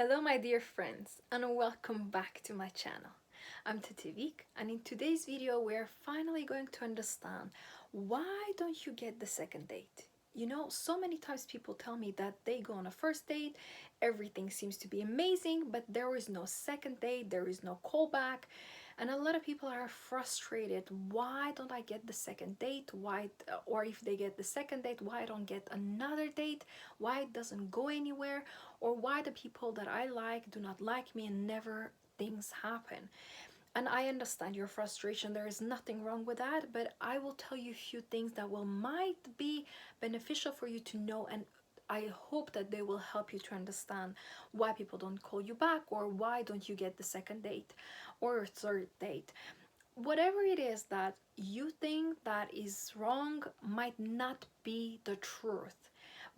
Hello my dear friends and welcome back to my channel. I'm Tetivik and in today's video we're finally going to understand why don't you get the second date? You know, so many times people tell me that they go on a first date, everything seems to be amazing, but there is no second date, there is no callback, and a lot of people are frustrated. Why don't I get the second date? Why, or if they get the second date, why I don't get another date? Why it doesn't go anywhere? Or why the people that I like do not like me and never things happen? And I understand your frustration. There is nothing wrong with that, but I will tell you a few things that will might be beneficial for you to know, and I hope that they will help you to understand why people don't call you back, or why don't you get the second date or third date. Whatever it is that you think that is wrong might not be the truth,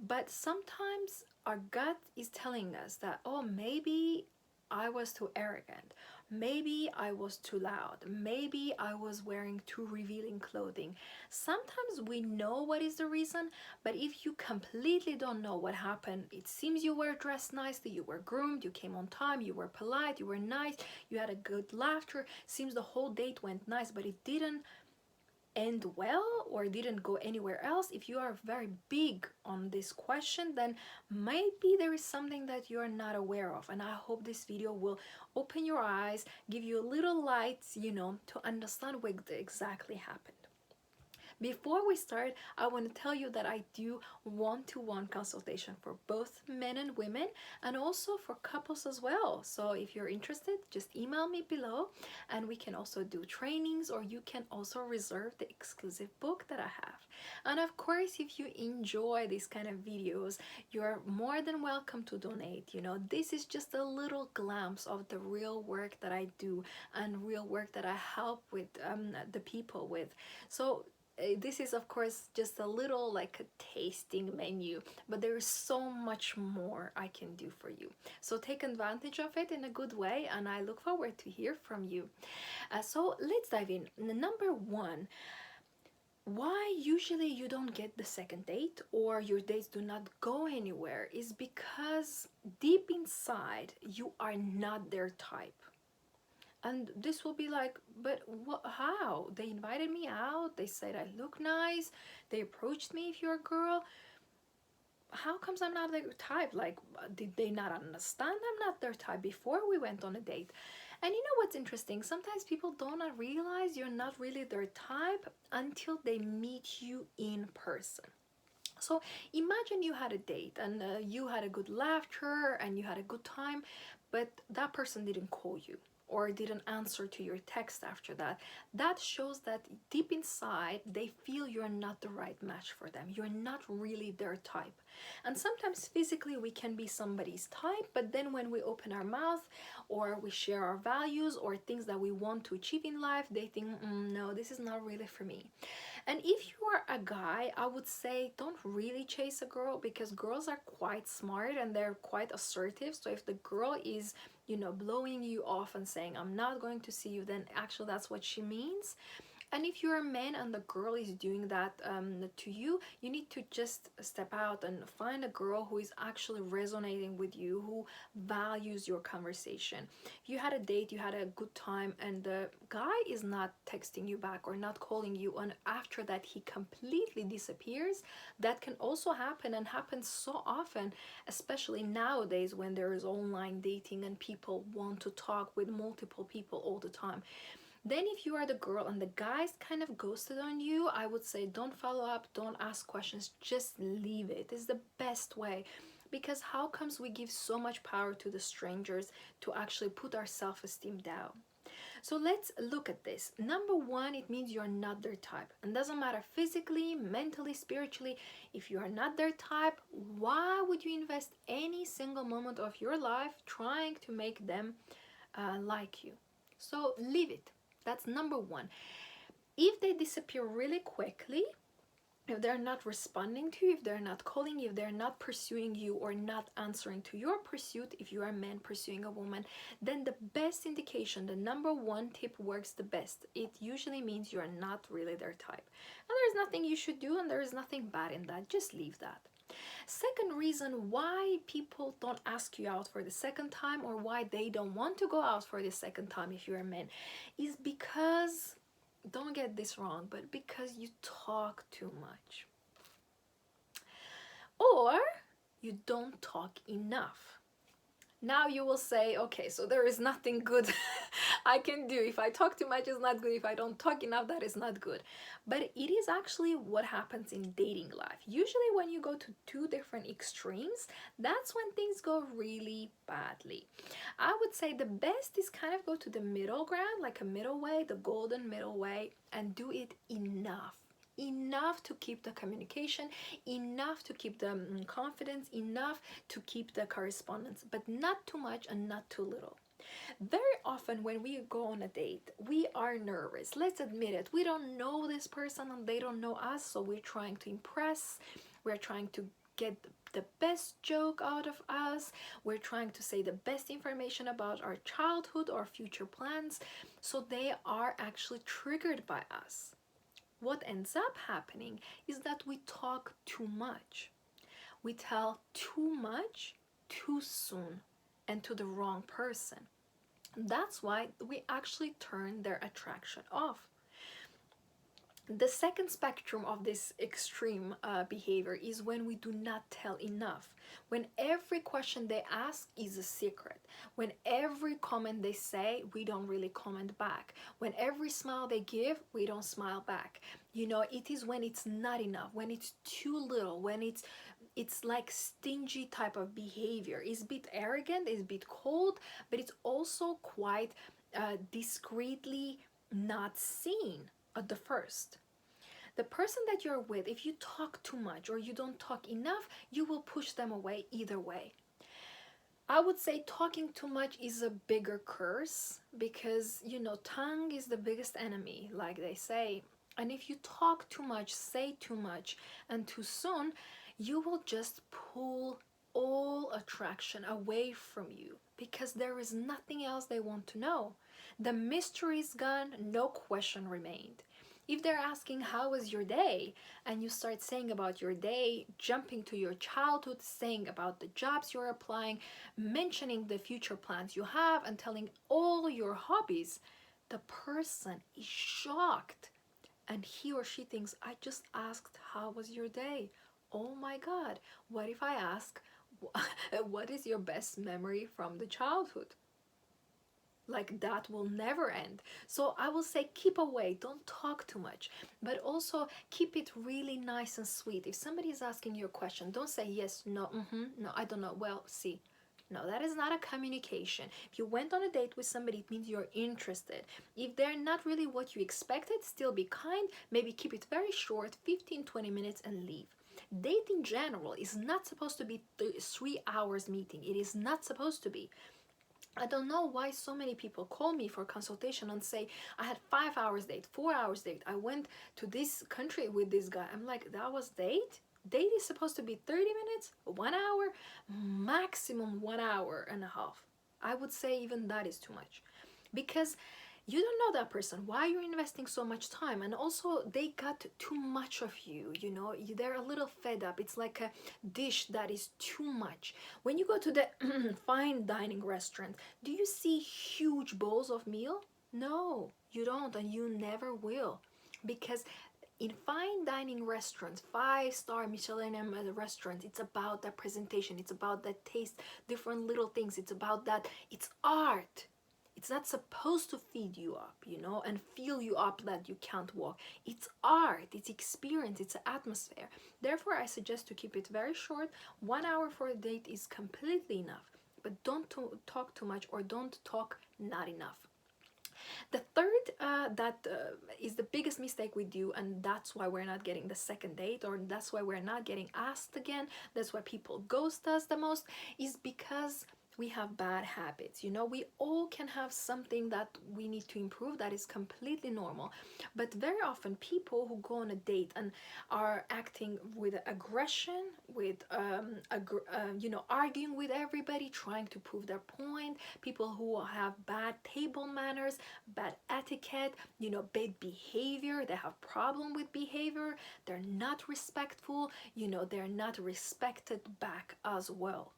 but sometimes our gut is telling us that, oh, maybe I was too arrogant, maybe I was too loud, maybe I was wearing too revealing clothing. Sometimes we know what is the reason, but if you completely don't know what happened, it seems you were dressed nicely, you were groomed, you came on time, you were polite, you were nice, you had a good laughter, seems the whole date went nice, but it didn't end well or didn't go anywhere else. If you are very big on this question, then maybe there is something that you are not aware of, and I hope this video will open your eyes, give you a little lights, to understand what exactly happened. Before we start, I want to tell you that I do one-to-one consultation for both men and women, and also for couples as well. So if you're interested, just email me below and we can also do trainings, or you can also reserve the exclusive book that I have. And of course, if you enjoy these kind of videos, you're more than welcome to donate. This is just a little glimpse of the real work that I do and real work that I help with the people with. So this is of course just a little like a tasting menu, but there is so much more I can do for you. So take advantage of it in a good way, and I look forward to hear from you. So let's dive in. Number one, why usually you don't get the second date or your dates do not go anywhere is because deep inside you are not their type. And this will be like, but what, how? They invited me out, they said I look nice, they approached me. If you're a girl, how comes I'm not their type? Like, did they not understand I'm not their type before we went on a date? And you know what's interesting? Sometimes people don't realize you're not really their type until they meet you in person. So imagine you had a date and you had a good laughter and you had a good time, but that person didn't call you or didn't answer to your text after that. That shows that deep inside they feel you're not the right match for them. You're not really their type. And sometimes physically we can be somebody's type, but then when we open our mouth or we share our values or things that we want to achieve in life, they think, no, this is not really for me. And if you are a guy, I would say don't really chase a girl, because girls are quite smart and they're quite assertive. So if the girl is, blowing you off and saying, I'm not going to see you, then actually that's what she means. And if you're a man and the girl is doing that to you, you need to just step out and find a girl who is actually resonating with you, who values your conversation. If you had a date, you had a good time, and the guy is not texting you back or not calling you, and after that he completely disappears, that can also happen, and happens so often, especially nowadays when there is online dating and people want to talk with multiple people all the time. Then if you are the girl and the guy's kind of ghosted on you, I would say don't follow up, don't ask questions, just leave it. It's the best way, because how comes we give so much power to the strangers to actually put our self-esteem down? So let's look at this. Number one, it means you're not their type. And doesn't matter physically, mentally, spiritually, if you are not their type, why would you invest any single moment of your life trying to make them like you? So leave it. That's number one. If they disappear really quickly, if they're not responding to you, if they're not calling you, if they're not pursuing you or not answering to your pursuit, if you are a man pursuing a woman, then the best indication, the number one tip works the best. It usually means you're not really their type. And there's nothing you should do, and there is nothing bad in that. Just leave that. Second reason why people don't ask you out for the second time, or why they don't want to go out for the second time if you're a man, is because, don't get this wrong, but because you talk too much. Or you don't talk enough. Now you will say, okay, so there is nothing good I can do. If I talk too much, it's not good. If I don't talk enough, that is not good. But it is actually what happens in dating life. Usually when you go to two different extremes, that's when things go really badly. I would say the best is kind of go to the middle ground, like a middle way, the golden middle way, and do it enough to keep the communication, enough to keep the confidence, enough to keep the correspondence, but not too much and not too little. Very often when we go on a date, we are nervous. Let's admit it. We don't know this person and they don't know us, so we're trying to impress. We're trying to get the best joke out of us. We're trying to say the best information about our childhood or future plans, so they are actually triggered by us. What ends up happening is that we talk too much. We tell too much too soon and to the wrong person. That's why we actually turn their attraction off. The second spectrum of this extreme behavior is when we do not tell enough. When every question they ask is a secret. When every comment they say, we don't really comment back. When every smile they give, we don't smile back. You know, it is when it's not enough, when it's too little, when it's like stingy type of behavior. It's a bit arrogant, it's a bit cold, but it's also quite discreetly not seen at the first. The person that you're with, if you talk too much or you don't talk enough, you will push them away either way. I would say talking too much is a bigger curse because, you know, tongue is the biggest enemy, like they say. And if you talk too much, say too much, and too soon, you will just pull all attraction away from you because there is nothing else they want to know. The mystery is gone, no question remained. If they're asking how was your day and you start saying about your day, jumping to your childhood, saying about the jobs you're applying, mentioning the future plans you have and telling all your hobbies, the person is shocked and he or she thinks, I just asked how was your day. Oh my God, what if I ask what is your best memory from the childhood? Like that will never end. So I will say keep away, don't talk too much, but also keep it really nice and sweet. If somebody is asking you a question, don't say yes, no, no, I don't know, well, see. No, that is not a communication. If you went on a date with somebody, it means you're interested. If they're not really what you expected, still be kind, maybe keep it very short, 15-20 minutes and leave. Date in general is not supposed to be 3 hours meeting. It is not supposed to be. I don't know why so many people call me for consultation and say, I had 5 hours date, 4 hours date. I went to this country with this guy. I'm like, that was date? Date is supposed to be 30 minutes, 1 hour, maximum 1 hour and a half. I would say even that is too much because you don't know that person. Why you're investing so much time? And also they got too much of you, you know, they're a little fed up. It's like a dish that is too much. When you go to the fine dining restaurant, do you see huge bowls of meal? No, you don't, and you never will, because in fine dining restaurants, 5-star Michelin restaurants, it's about that presentation, it's about that taste, different little things, it's about that, it's art. It's not supposed to feed you up, you know, and fill you up that you can't walk. It's art, it's experience, it's atmosphere. Therefore, I suggest to keep it very short. 1 hour for a date is completely enough. But don't talk too much or don't talk not enough. The third that is the biggest mistake we do, and that's why we're not getting the second date, or that's why we're not getting asked again, that's why people ghost us the most, is because we have bad habits. We all can have something that we need to improve. That is completely normal. But very often, people who go on a date and are acting with aggression, with arguing with everybody, trying to prove their point. People who have bad table manners, bad etiquette, bad behavior. They have problem with behavior. They're not respectful. They're not respected back as well.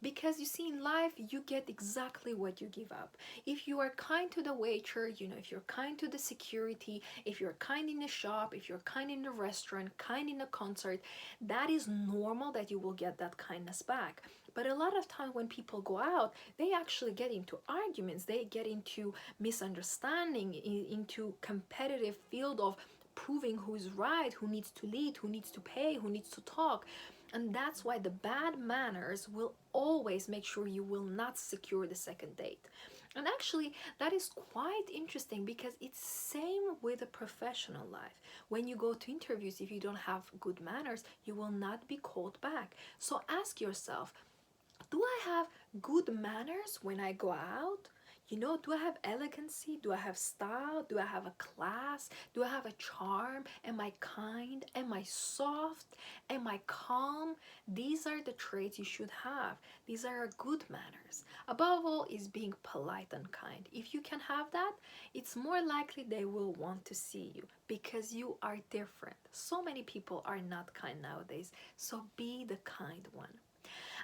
Because you see, in life, you get exactly what you give up. If you are kind to the waiter, if you're kind to the security, if you're kind in a shop, if you're kind in a restaurant, kind in a concert, that is normal that you will get that kindness back. But a lot of times when people go out, they actually get into arguments, they get into misunderstanding, into competitive field of proving who's right, who needs to lead, who needs to pay, who needs to talk. And that's why the bad manners will always make sure you will not secure the second date. And actually, that is quite interesting because it's same with a professional life. When you go to interviews, if you don't have good manners, you will not be called back. So ask yourself, do I have good manners when I go out? Do I have elegancy? Do I have style? Do I have a class? Do I have a charm? Am I kind? Am I soft? Am I calm? These are the traits you should have. These are good manners. Above all is being polite and kind. If you can have that, it's more likely they will want to see you because you are different. So many people are not kind nowadays, so be the kind one.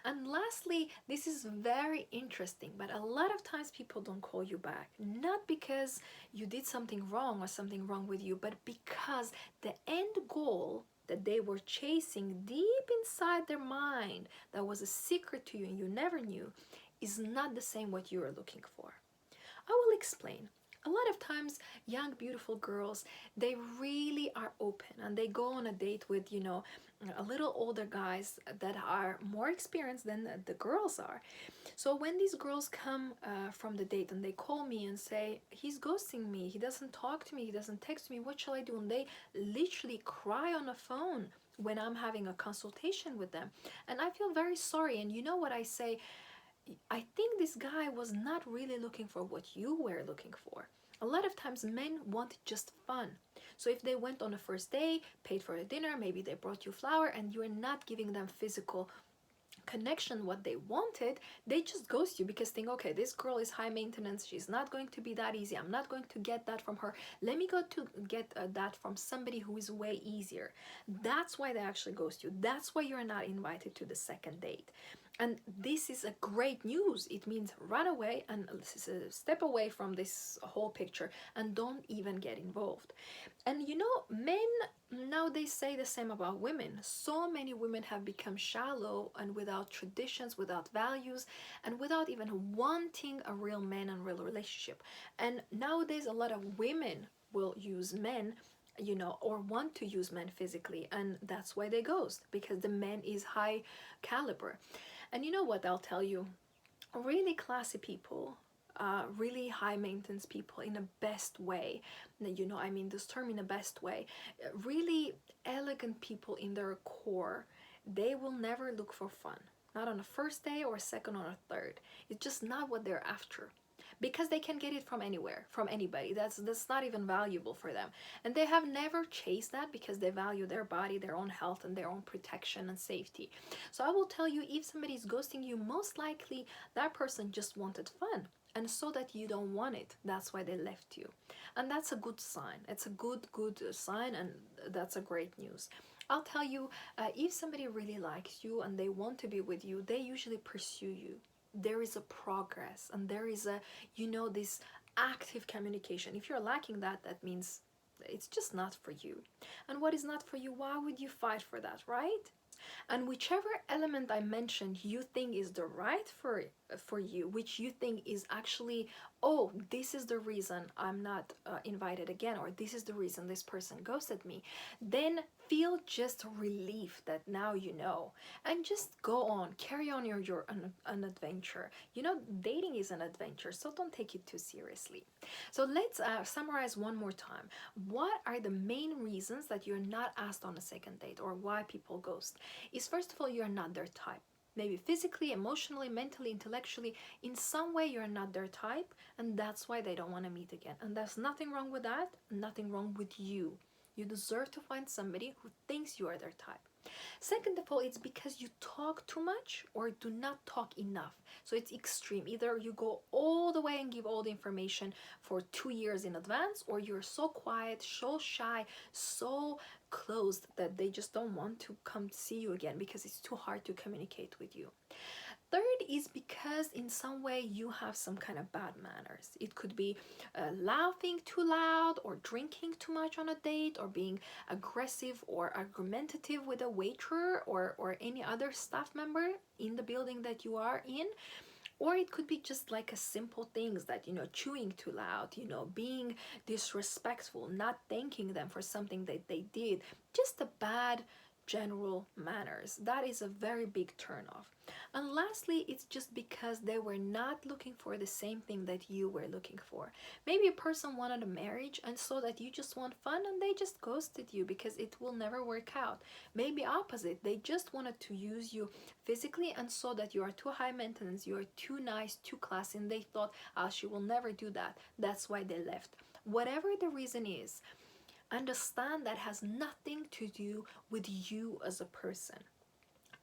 And lastly, this is very interesting, but a lot of times people don't call you back, not because you did something wrong or something wrong with you, but because the end goal that they were chasing deep inside their mind, that was a secret to you and you never knew, is not the same what you are looking for. I will explain. A lot of times, young, beautiful girls, they really are open and they go on a date with, a little older guys that are more experienced than the girls are. So when these girls come from the date and they call me and say, he's ghosting me, he doesn't talk to me, he doesn't text me, what shall I do? And they literally cry on the phone when I'm having a consultation with them. And I feel very sorry. And you know what I say? I think this guy was not really looking for what you were looking for. A lot of times men want just fun. So if they went on a first day, paid for a dinner, maybe they brought you flower and you're not giving them physical connection what they wanted, they just ghost you because think, okay, this girl is high maintenance, she's not going to be that easy, I'm not going to get that from her, let me go to get that from somebody who is way easier. That's why they actually ghost you. That's why you're not invited to the second date. And this is a great news. It means run away and step away from this whole picture and don't even get involved. And men nowadays say the same about women. So many women have become shallow and without traditions, without values, and without even wanting a real man and real relationship. And nowadays, a lot of women will use men, or want to use men physically, and that's why they ghost, because the man is high caliber. And you know what I'll tell you? Really classy people, really high maintenance people in the best way, I mean this term in the best way, really elegant people in their core, they will never look for fun. Not on a first day or a second or a third. It's just not what they're after, because they can get it from anywhere, from anybody. That's not even valuable for them. And they have never chased that because they value their body, their own health, and their own protection and safety. So I will tell you, if somebody is ghosting you, most likely that person just wanted fun and saw that you don't want it. That's why they left you. And that's a good sign. It's a good sign, and that's a great news. I'll tell you, if somebody really likes you and they want to be with you, they usually pursue you. There is a progress and there is a, this active communication. If you're lacking that, that means it's just not for you. And what is not for you, why would you fight for that, right? And whichever element I mentioned you think is the right for you, which you think is actually, oh, this is the reason I'm not invited again, or this is the reason this person ghosted me, then feel just relief that now you know, and just go on, carry on an adventure. Dating is an adventure, so don't take it too seriously. So let's summarize one more time. What are the main reasons that you're not asked on a second date, or why people ghost? Is first of all, you're not their type. Maybe physically, emotionally, mentally, intellectually, in some way you're not their type, and that's why they don't want to meet again. And there's nothing wrong with that, nothing wrong with you. You deserve to find somebody who thinks you are their type. Second of all, it's because you talk too much or do not talk enough. So it's extreme. Either you go all the way and give all the information for 2 years in advance, or you're so quiet, so shy, so closed that they just don't want to come see you again because it's too hard to communicate with you. Third is because in some way you have some kind of bad manners. It could be laughing too loud, or drinking too much on a date, or being aggressive or argumentative with a waiter or any other staff member in the building that you are in. Or it could be just like a simple things that, chewing too loud, being disrespectful, not thanking them for something that they did. Just a bad general manners. That is a very big turn off. And lastly, it's just because they were not looking for the same thing that you were looking for. Maybe a person wanted a marriage and saw that you just want fun and they just ghosted you because it will never work out. Maybe opposite, they just wanted to use you physically and saw that you are too high maintenance, you are too nice, too classy, and they thought, she will never do that. That's why they left. Whatever the reason is, understand that has nothing to do with you as a person.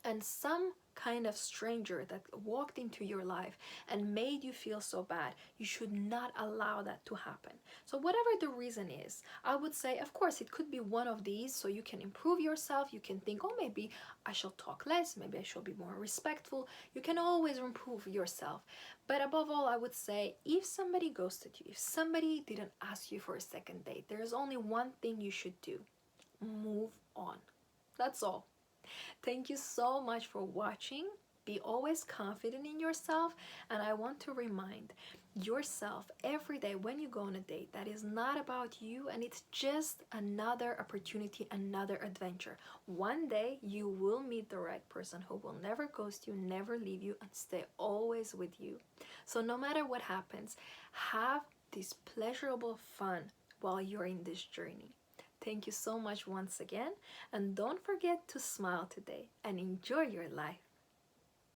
And some kind of stranger that walked into your life and made you feel so bad, you should not allow that to happen. So whatever the reason is, I would say, of course, it could be one of these, so you can improve yourself. You can think, oh, maybe I shall talk less, maybe I shall be more respectful. You can always improve yourself. But above all, I would say, if somebody ghosted you, if somebody didn't ask you for a second date, there is only one thing you should do: move on. That's all. Thank you so much for watching. Be always confident in yourself, and I want to remind yourself every day when you go on a date that is not about you, and it's just another opportunity, another adventure. One day you will meet the right person who will never ghost you, never leave you, and stay always with you. So no matter what happens, have this pleasurable fun while you're in this journey. Thank you so much once again, and don't forget to smile today and enjoy your life.